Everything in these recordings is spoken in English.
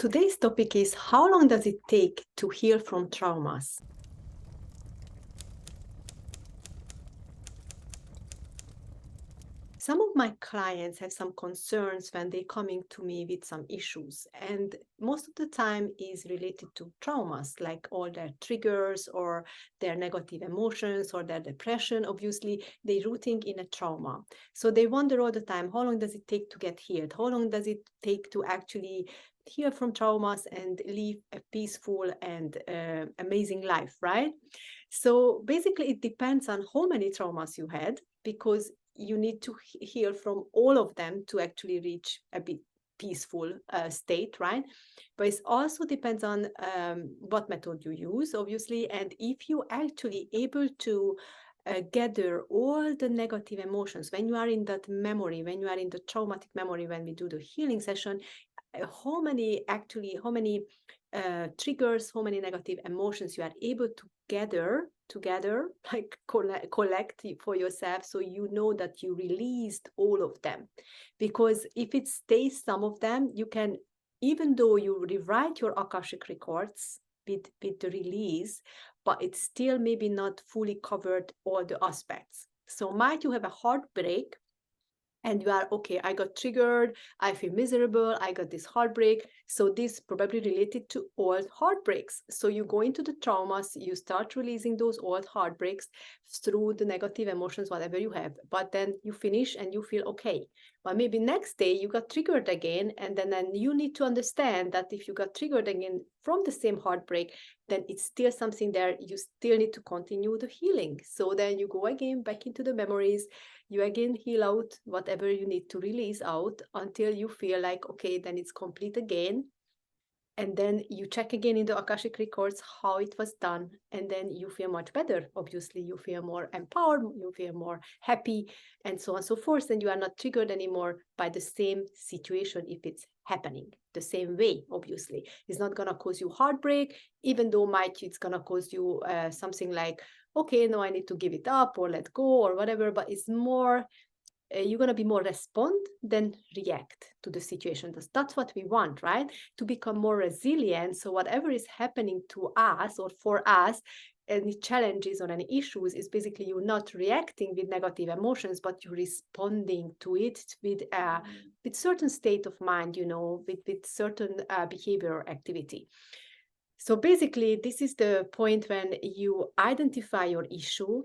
Today's topic is how long does it take to heal from traumas? Some of my clients have some concerns when they're coming to me with some issues, and most of the time is related to traumas, like all their triggers or their negative emotions or their depression. Obviously, they're rooting in a trauma. So they wonder all the time, how long does it take to get healed? How long does it take to actually heal from traumas and live a peaceful and amazing life, right? So basically, it depends on how many traumas you had, because you need to heal from all of them to actually reach a bit peaceful state, right? But it also depends on what method you use, obviously, and if you actually able to gather all the negative emotions when you are in that memory, when you are in the traumatic memory, when we do the healing session, how many triggers, how many negative emotions you are able to gather together, like collect for yourself, so you know that you released all of them. Because if it stays some of them, you can, even though you rewrite your Akashic records with the release, but it's still maybe not fully covered all the aspects. So might you have a heartbreak and you are okay, I got triggered, I feel miserable, I got this heartbreak, so this probably related to old heartbreaks. So you go into the traumas, you start releasing those old heartbreaks through the negative emotions, whatever you have, but then you finish and you feel okay. But maybe next day you got triggered again, and then you need to understand that if you got triggered again from the same heartbreak, then it's still something there, you still need to continue the healing. So then you go again back into the memories, you again heal out whatever you need to release out until you feel like, okay, then it's complete again. And then you check again in the Akashic records how it was done. And then you feel much better. Obviously, you feel more empowered, you feel more happy, and so on and so forth. And you are not triggered anymore by the same situation if it's happening the same way. Obviously, it's not going to cause you heartbreak, even though it's going to cause you something like, okay, no, I need to give it up or let go or whatever. But it's more, you're going to be more respond than react to the situation. That's what we want, right? To become more resilient. So whatever is happening to us or for us, any challenges or any issues, is basically you're not reacting with negative emotions, but you're responding to it with certain state of mind, with certain behavior activity. So basically, this is the point when you identify your issue.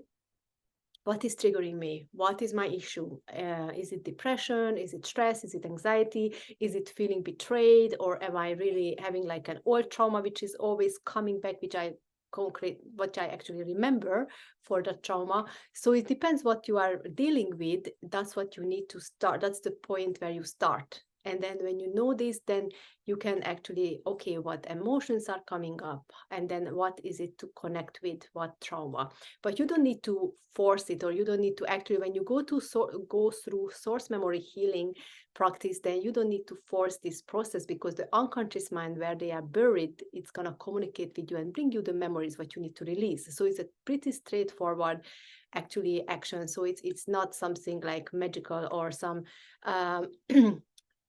What is triggering me? What is my issue? Is it depression? Is it stress? Is it anxiety? Is it feeling betrayed? Or am I really having like an old trauma, which is always coming back, what I actually remember for the trauma? So it depends what you are dealing with. That's what you need to start. That's the point where you start. And then when you know this, then you can actually, okay, what emotions are coming up? And then what is it to connect with? What trauma? But you don't need to force it, or you don't need to actually, when you go through source memory healing practice, then you don't need to force this process, because the unconscious mind, where they are buried, it's going to communicate with you and bring you the memories what you need to release. So it's a pretty straightforward actually action. So it's not something like magical or some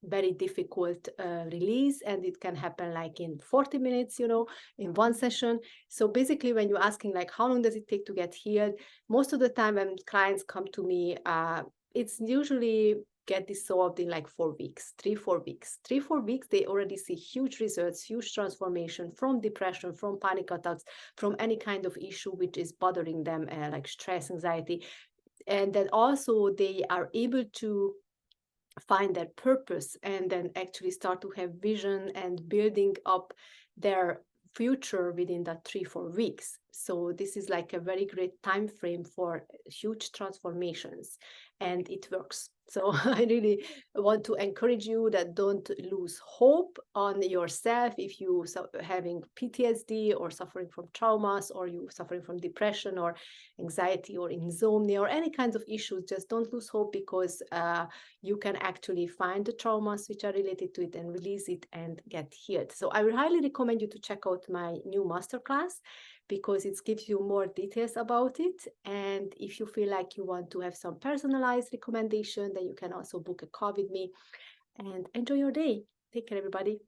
very difficult release, and it can happen like in 40 minutes, in one session. So basically, when you're asking like how long does it take to get healed, most of the time when clients come to me, it's usually get dissolved in like 4 weeks, 3 4 weeks, 3 4 weeks. They already see huge results, huge transformation from depression, from panic attacks, from any kind of issue which is bothering them, like stress, anxiety. And then also they are able to find their purpose, and then actually start to have vision and building up their future within that 3 4 weeks. So this is like a very great time frame for huge transformations, and it works. So I really want to encourage you that don't lose hope on yourself. If you having PTSD or suffering from traumas, or you suffering from depression or anxiety or insomnia or any kinds of issues, just don't lose hope, because you can actually find the traumas which are related to it and release it and get healed. So I would highly recommend you to check out my new masterclass, because it gives you more details about it. And if you feel like you want to have some personalized recommendation, then you can also book a call with me, and enjoy your day. Take care, everybody.